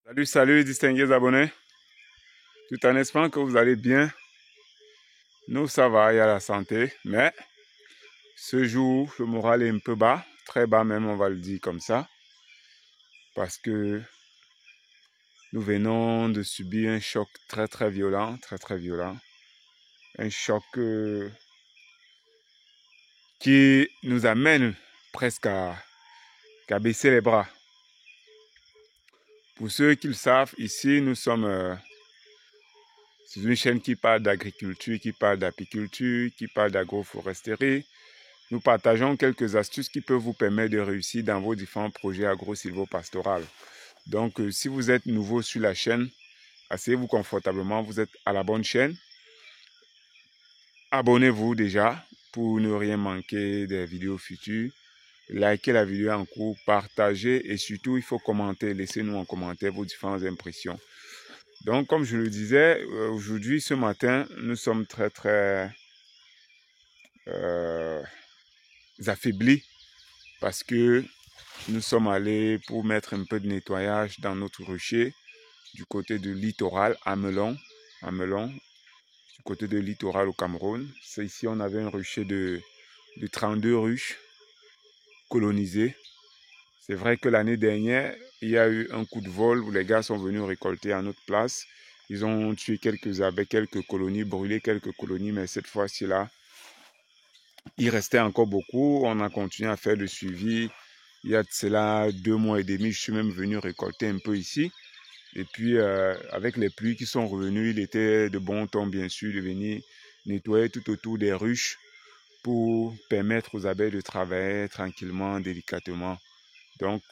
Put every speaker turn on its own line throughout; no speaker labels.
Salut, salut, distingués abonnés. Tout en espérant que vous allez bien. Nous, ça va, il y a la santé. Mais ce jour, le moral est un peu bas. Très bas même, on va le dire comme ça. Parce que nous venons de subir un choc très, très violent. Très, très violent. Un choc qui nous amène presque à baisser les bras. Pour ceux qui le savent, ici, nous sommes... c'est une chaîne qui parle d'agriculture, qui parle d'apiculture, qui parle d'agroforesterie. Nous partageons quelques astuces qui peuvent vous permettre de réussir dans vos différents projets agro-silvo-pastoraux. Donc, si vous êtes nouveau sur la chaîne, asseyez-vous confortablement, vous êtes à la bonne chaîne. Abonnez-vous déjà pour ne rien manquer des vidéos futures. Likez la vidéo en cours, partagez et surtout, il faut commenter. Laissez-nous en commentaire vos différentes impressions. Donc, comme je le disais, aujourd'hui, ce matin, nous sommes très, très affaiblis parce que nous sommes allés pour mettre un peu de nettoyage dans notre rucher du côté du littoral à Melon, du côté du littoral au Cameroun. C'est ici, on avait un rucher de 32 ruches colonisées. C'est vrai que l'année dernière, il y a eu un coup de vol où les gars sont venus récolter à notre place. Ils ont tué quelques abeilles, quelques colonies, brûlé quelques colonies, mais cette fois-ci-là, il restait encore beaucoup. On a continué à faire le suivi. Il y a de cela 2 mois et demi, je suis même venu récolter un peu ici. Et puis, avec les pluies qui sont revenues, il était de bon ton, bien sûr, de venir nettoyer tout autour des ruches pour permettre aux abeilles de travailler tranquillement, délicatement. Donc,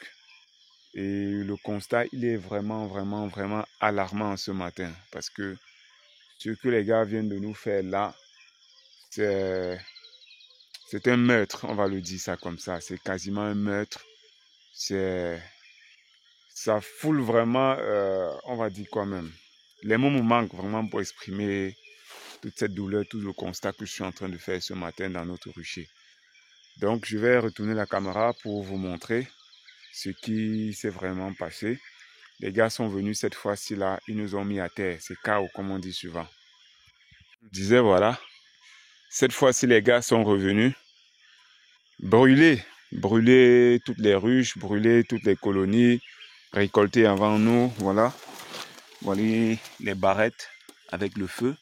et le constat, il est vraiment, vraiment, vraiment alarmant ce matin. Parce que ce que les gars viennent de nous faire là, c'est un meurtre, on va le dire ça comme ça. C'est quasiment un meurtre. Ça foule vraiment, on va dire quoi même. Les mots me manquent vraiment pour exprimer toute cette douleur, tout le constat que je suis en train de faire ce matin dans notre rucher. Donc, je vais retourner la caméra pour vous montrer ce qui s'est vraiment passé. Les gars sont venus cette fois-ci là, ils nous ont mis à terre. C'est KO, comme on dit souvent. Je disais, voilà, cette fois-ci, les gars sont revenus. Brûler toutes les ruches, brûler toutes les colonies, récolter avant nous, voilà. Voilà les barrettes avec le feu.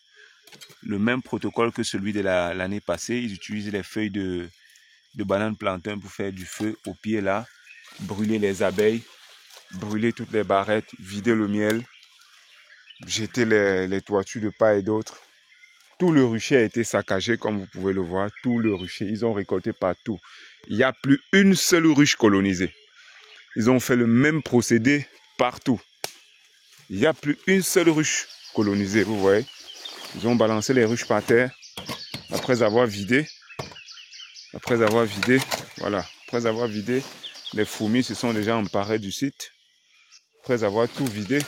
Le même protocole que celui de l'année passée. Ils utilisent les feuilles de banane plantain pour faire du feu au pied là. Brûler les abeilles, brûler toutes les barrettes, vider le miel, jeter les toitures de part et d'autre. Tout le rucher a été saccagé comme vous pouvez le voir. Tout le rucher, ils ont récolté partout. Il n'y a plus une seule ruche colonisée. Ils ont fait le même procédé partout. Il n'y a plus une seule ruche colonisée, vous voyez. Ils ont balancé les ruches par terre après avoir vidé. Voilà. Après avoir vidé, les fourmis se sont déjà emparées du site. Après avoir tout vidé,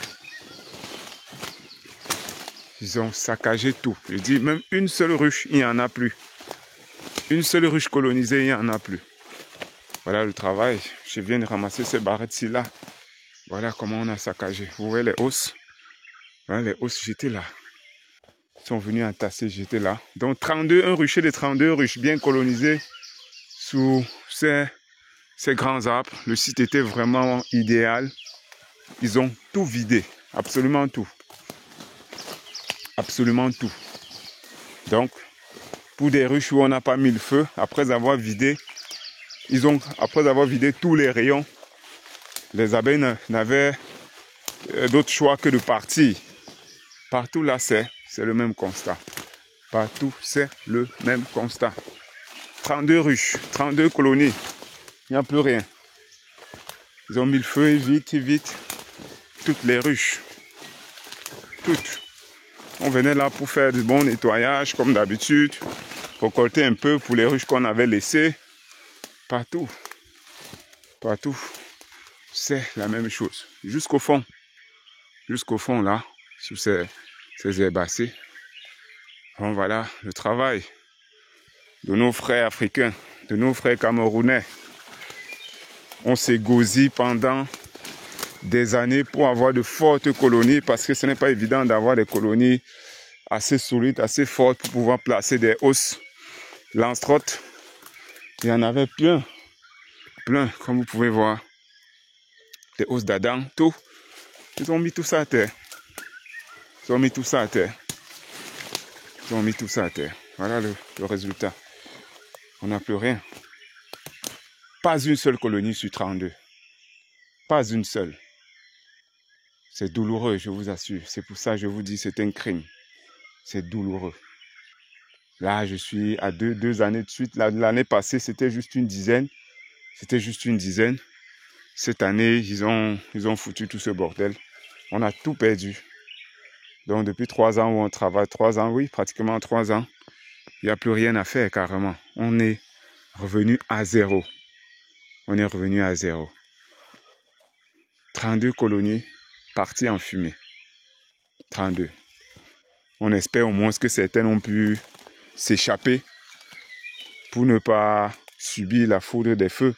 ils ont saccagé tout. Je dis, même une seule ruche, il n'y en a plus. Une seule ruche colonisée, il n'y en a plus. Voilà le travail. Je viens de ramasser ces barrettes-ci là. Voilà comment on a saccagé. Vous voyez les hausses. Voilà les hausses, j'étais là. Ils sont venus entasser, j'étais là. Donc un rucher de 32 ruches bien colonisées sous ces grands arbres. Le site était vraiment idéal. Ils ont tout vidé. Absolument tout. Absolument tout. Donc, pour des ruches où on n'a pas mis le feu, après avoir vidé, après avoir vidé tous les rayons, les abeilles n'avaient d'autre choix que de partir. Partout là, c'est le même constat. Partout, c'est le même constat. 32 ruches, 32 colonies. Il n'y a plus rien. Ils ont mis le feu et vite. Toutes les ruches. Toutes. On venait là pour faire du bon nettoyage, comme d'habitude. Récolter un peu pour les ruches qu'on avait laissées. Partout. Partout. C'est la même chose. Jusqu'au fond. Jusqu'au fond là. Sous ces herbacées. Bon, voilà le travail de nos frères africains, de nos frères camerounais. On s'est gosé pendant des années pour avoir de fortes colonies, parce que ce n'est pas évident d'avoir des colonies assez solides, assez fortes pour pouvoir placer des hausses Lanstroth. Il y en avait plein, comme vous pouvez voir. Des hausses d'Adam, tout. Ils ont mis tout ça à terre. Ils ont mis tout ça à terre. Ils ont mis tout ça à terre. Voilà le résultat. On n'a plus rien. Pas une seule colonie sur 32. Pas une seule. C'est douloureux, je vous assure. C'est pour ça que je vous dis c'est un crime. C'est douloureux. Là, je suis à deux années de suite. L'année passée, c'était juste une dizaine. C'était juste une dizaine. Cette année, ils ont foutu tout ce bordel. On a tout perdu. Donc, depuis 3 ans où on travaille, 3 ans, oui, pratiquement 3 ans, il n'y a plus rien à faire carrément. On est revenu à zéro. On est revenu à zéro. 32 colonies parties en fumée. 32. On espère au moins que certaines ont pu s'échapper pour ne pas subir la foudre des feux.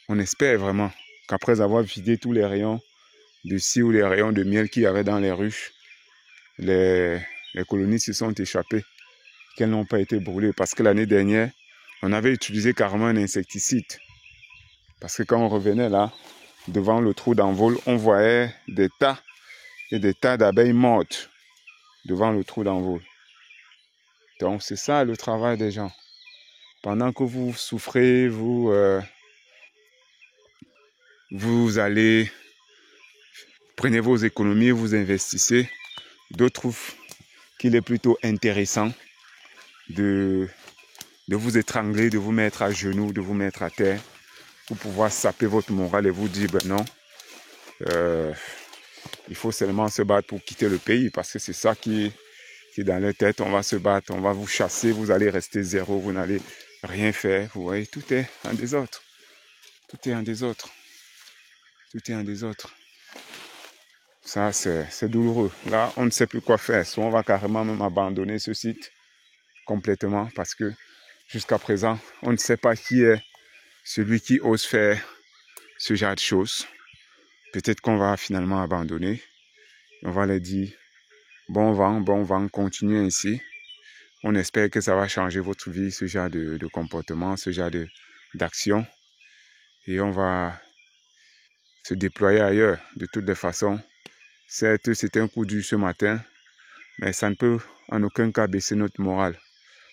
On espère vraiment qu'après avoir vidé tous les rayons de scie ou les rayons de miel qu'il y avait dans les ruches, les colonies se sont échappées, qu'elles n'ont pas été brûlées. Parce que l'année dernière, on avait utilisé carrément un insecticide. Parce que quand on revenait là, devant le trou d'envol, on voyait des tas et des tas d'abeilles mortes devant le trou d'envol. Donc c'est ça le travail des gens. Pendant que vous souffrez, vous allez, prenez vos économies, vous investissez. D'autres trouvent qu'il est plutôt intéressant de vous étrangler, de vous mettre à genoux, de vous mettre à terre pour pouvoir saper votre morale et vous dire ben non, il faut seulement se battre pour quitter le pays, parce que c'est ça qui est dans leur tête. On va se battre, on va vous chasser, vous allez rester zéro, vous n'allez rien faire. Vous voyez, tout est en désordre. Tout est en désordre. Tout est en désordre. Ça, c'est douloureux. Là, on ne sait plus quoi faire. Soit on va carrément même abandonner ce site complètement, parce que jusqu'à présent, on ne sait pas qui est celui qui ose faire ce genre de choses. Peut-être qu'on va finalement abandonner. On va leur dire bon vent, continuez ainsi. On espère que ça va changer votre vie, ce genre de comportement, ce genre d'action. Et on va se déployer ailleurs. De toutes les façons, certes, c'était un coup dur ce matin, mais ça ne peut en aucun cas baisser notre morale.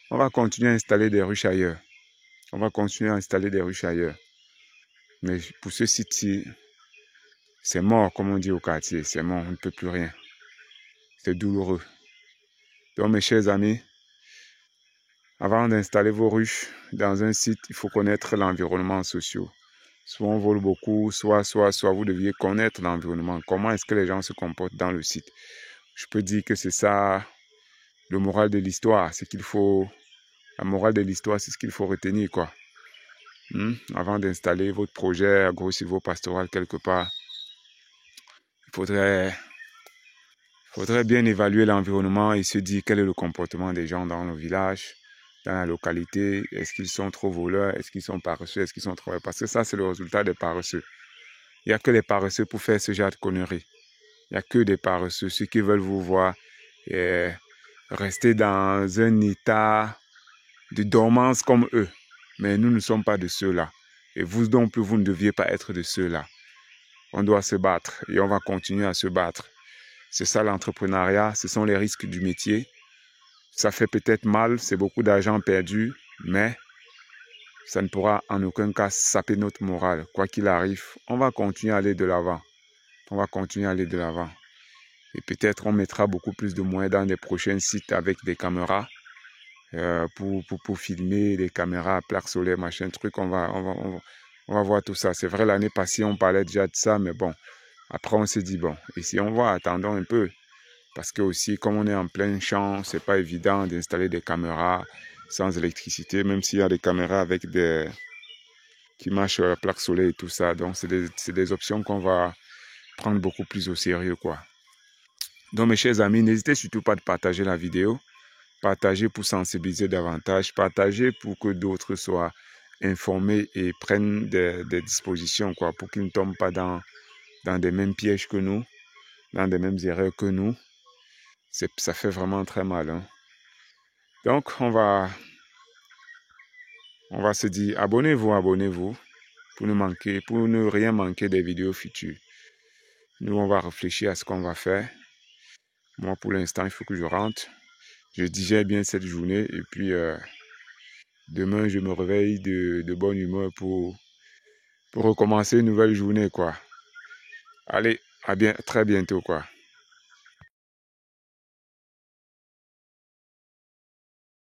On va continuer à installer des ruches ailleurs. On va continuer à installer des ruches ailleurs. Mais pour ce site-ci, c'est mort, comme on dit au quartier. C'est mort, on ne peut plus rien. C'est douloureux. Donc, mes chers amis, avant d'installer vos ruches dans un site, il faut connaître l'environnement social. Soit on vole beaucoup, soit vous deviez connaître l'environnement. Comment est-ce que les gens se comportent dans le site? Je peux dire que c'est ça, le moral de l'histoire. C'est qu'il faut... La morale de l'histoire, c'est ce qu'il faut retenir, quoi. Avant d'installer votre projet agro-silvopastoral quelque part, il faudrait bien évaluer l'environnement et se dire quel est le comportement des gens dans le village, dans la localité. Est-ce qu'ils sont trop voleurs? Est-ce qu'ils sont paresseux? Est-ce qu'ils sont trop... Parce que ça, c'est le résultat des paresseux. Il n'y a que les paresseux pour faire ce genre de conneries. Il n'y a que des paresseux, ceux qui veulent vous voir rester dans un état de dormance comme eux. Mais nous ne sommes pas de ceux-là. Et vous non plus, vous ne deviez pas être de ceux-là. On doit se battre et on va continuer à se battre. C'est ça l'entrepreneuriat, ce sont les risques du métier. Ça fait peut-être mal, c'est beaucoup d'argent perdu, mais ça ne pourra en aucun cas saper notre morale. Quoi qu'il arrive, on va continuer à aller de l'avant. On va continuer à aller de l'avant. Et peut-être on mettra beaucoup plus de moyens dans les prochains sites avec des caméras pour filmer, des caméras à plaque solaire, machin truc. On va voir tout ça. C'est vrai, l'année passée, on parlait déjà de ça, mais bon, après on s'est dit, bon, et si on voit, attendons un peu. Parce que aussi, comme on est en plein champ, c'est pas évident d'installer des caméras sans électricité, même s'il y a des caméras avec qui marchent sur la plaque solaire et tout ça. Donc, c'est des options qu'on va prendre beaucoup plus au sérieux, quoi. Donc, mes chers amis, n'hésitez surtout pas de partager la vidéo. Partagez pour sensibiliser davantage. Partagez pour que d'autres soient informés et prennent des dispositions, quoi, pour qu'ils ne tombent pas dans dans des mêmes pièges que nous, dans des mêmes erreurs que nous. Ça fait vraiment très mal. Hein. Donc, on va se dire, abonnez-vous pour ne rien manquer des vidéos futures. Nous, on va réfléchir à ce qu'on va faire. Moi, pour l'instant, il faut que je rentre. Je digère bien cette journée et puis demain, je me réveille de bonne humeur pour recommencer une nouvelle journée, quoi. Allez, très bientôt, quoi.